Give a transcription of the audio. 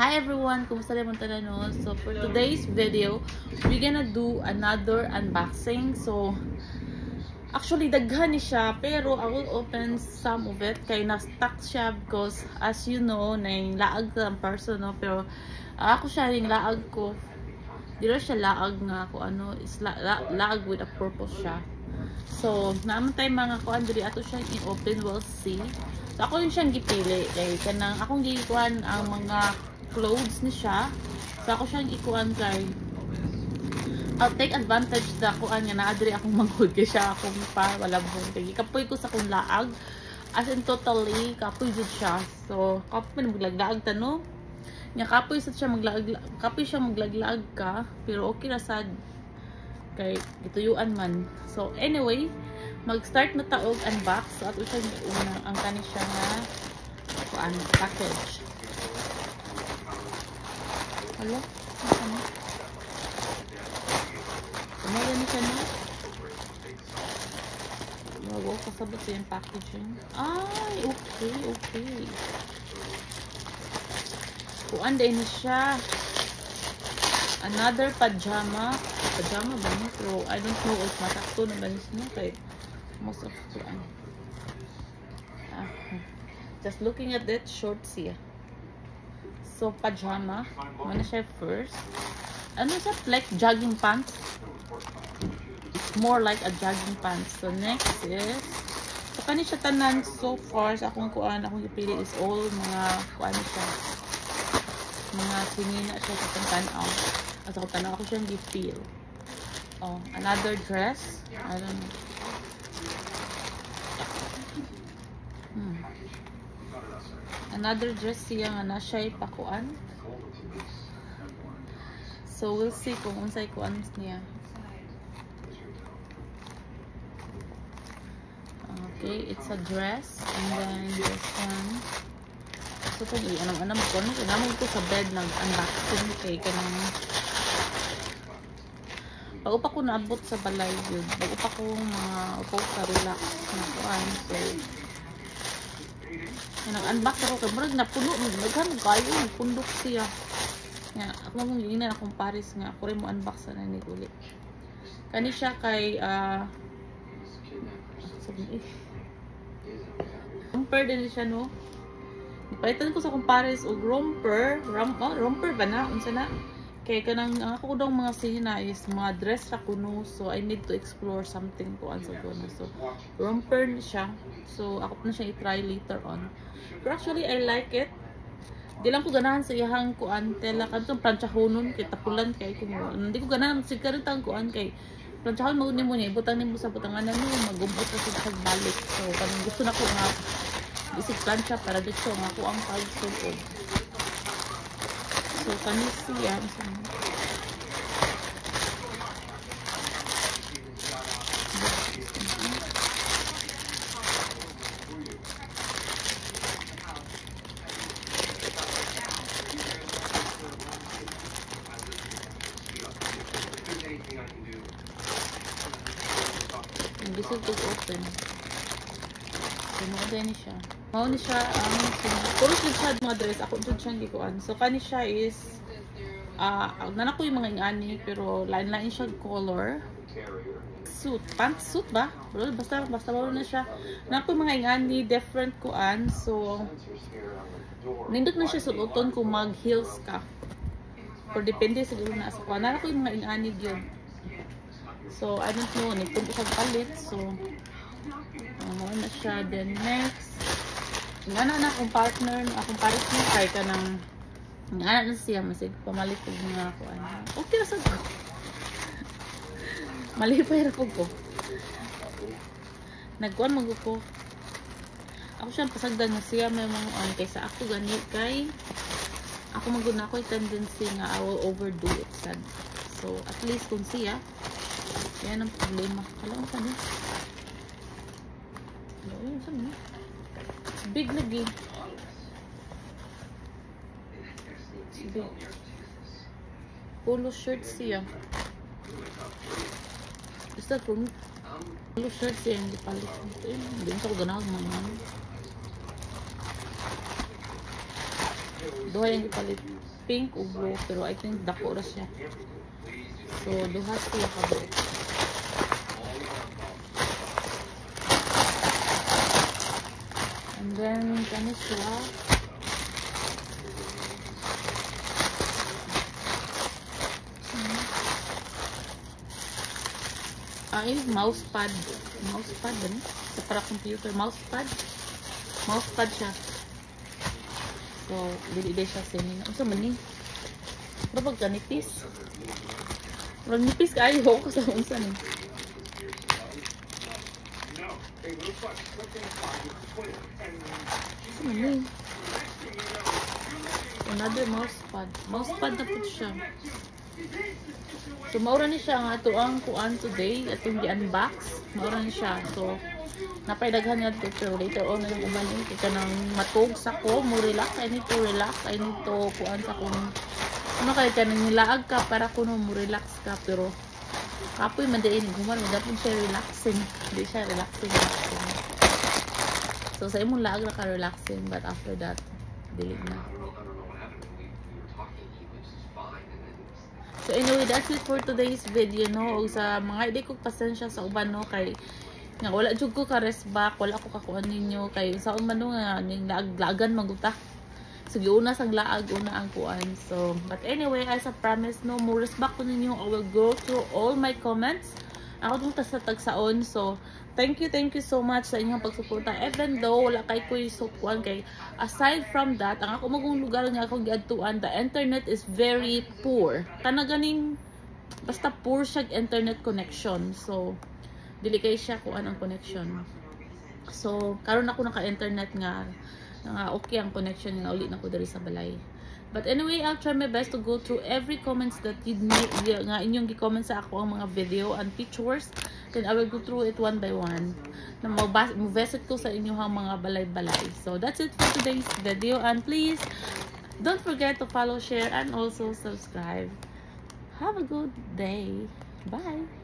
Hi everyone, kumusta naman tayo no? So for today's video, we're gonna do another unboxing. So actually daghan ni siya, pero I will open some of it kay na-stuck siya because as you know, na laag ang person no, pero ako siya yung laag ko. Dito siya laag nga ako ano, is laag with a purpose siya. So naman tayo mga kuan diri ato siyang i-open, we'll see. So ako yung siyang gipili kay kanang akong gikuan ang mga clothes ni siya. So ako siyang ikuan kay I'll take advantage da kuan nga naa diri akong manghud kay siya akong pa wala bong kay kapoy ko sa akong laag. As in totally kapoy jud siya. So kapoy maglaglaag tano. Nya kapoy sa siya maglaglaag ka pero okay ra sad kay gituyuan man. So anyway, mag-start na taog unbox. So ato siya una ang kani siya nga kuan package. Hello? Ano? Umaga ni siya na? Wow, kasabot sa yung packaging. Ay, okay. Kuan din ni siya. Another pajama. Pajama ba niya? Pero I don't know if matakto na ba niya kay most of kuan. Just looking at that shorts here. So, pajama. Ano siya first? Ano siya? Like jogging pants? It's more like a jogging pants. So, next is so, kani siya tanan so far sa akong kuan, akong ipili is all mga kuan siya. Mga sinina siya sa tanaw. As ako tanaw ako siyang gipil. Oh, another dress. I don't know. Another dress siya nga na siya ipakuan. So we'll see kung unsay kuan niya. Okay, it's a dress and then this one. So kung anam ko ano, kinamay ko sa bed nag-unboxing kay kanang bago pa ko naabot sa balay yun. Bago pa ko mga upo sa relax na kuan. So nag-unbox ako kay murag napuno naghan kayo pundok siya. Nga ako mong gina akong Paris nga ako rin mo unbox na ni uli. Kani siya kay romper din siya no. Ipalitan ko sa akong Paris og romper ba na unsa na kay kanang ako daw mga sina is mga dress ra kuno, so I need to explore something ko sa kuno. So romper ni siya. So ako na siya i-try later on. But actually I like it. Di lang ko ganahan sa iyang kuan tela kadtong planchahonon kay tapulan kay ko hindi ko ganahan siguro tang kuan kay planchahon mo nimo ni butang nimo sa butanganan mo magumbot na sa balik. So kanang gusto na ko nga isig plancha para dito nga ko ang pagsuod. So kanis siya bisig to open. So mao ni siya ang puro siya mga dress ako jud siyang gikuan. So kani siya is nana ko yung mga ingani pero lain-lain siya color. Suit, pantsuit ba? Basta wala na siya. Nana ko yung mga ingani different kuan. So nindot na siya suoton kung mag heels ka. Or depende siguro na sa kuan. Nana ko yung mga ingani gyud. So, I don't know, nagpunta sa palit. So, ano na siya. Then, next, nga na akong partner, akong parit niya, kaya ka ng, nga na siya, masig, pamalit ko nga ako. Okay na sa ko. Mali pa hirap ko. Nagkuhan mag ko. Ako siya, pasagdan na siya, may mga, kaysa ako gani, kay, ako maguna ko, tendency nga, I will overdo it, sad. So, at least kung siya, yan ang problema. Alam ka niya. Alam ka niya. Big lagi. Big. Polo shirt siya. Basta kung polo shirt siya, hindi palit. Hindi ko ganahan mga. Duha yung ipalit. pink o blue, pero I think dako ra siya. So duha siya ka. And then kani siya. Ay, mousepad. Mousepad ba ni? Sa para computer. Mousepad siya. So, dili siya sinin. Ano sa mani? Pero pag kanipis. Pag nipis ka, ayaw ko sa unsa ni. Ano mani? Another mousepad. Mousepad na po siya. So, maura ni siya nga ito ang kuan today. At yung i-unbox. Maura ni siya. So, napaidaghan niya ito. Pero later on na yung uban eh. Kaya nang matug sa ko. Mo relax. I need to relax. I need to kuan sa kung ano kaya ka nang nilaag ka para kuno mo relax ka. Pero kapoy mandain. Guman mo dapat siya relaxing. Hindi siya relaxing. So, sa imong laag na ka relaxing. But after that, delete na. So anyway, that's it for today's video, no. O sa mga hindi ko pasensya sa uban, no, kay nga wala jud ko ka rest back, wala ko kakuan ninyo kay sa man no nga ning laag-lagan maguta. So giuna sang laag una ang kuan. So but anyway, as I promise, no, mo rest back ko ninyo. I will go through all my comments. Ako dun ta sa tagsaon. So thank you so much sa inyong pagsuporta. Even though wala kay ko yung kuan kay aside from that, ang ako magong lugar nga akong giadtuan, the internet is very poor. Kana ganing basta poor siya internet connection. So dili kay siya kuan ang connection. So karon ako naka-internet nga okay ang connection nga uli na ko diri sa balay. But anyway, I'll try my best to go through every comments that nga inyong gi-comment sa ako ang mga video and pictures. Then I will go through it one by one. Na mo-visit ko sa inyong mga balay-balay. So that's it for today's video. And please, don't forget to follow, share, and also subscribe. Have a good day. Bye!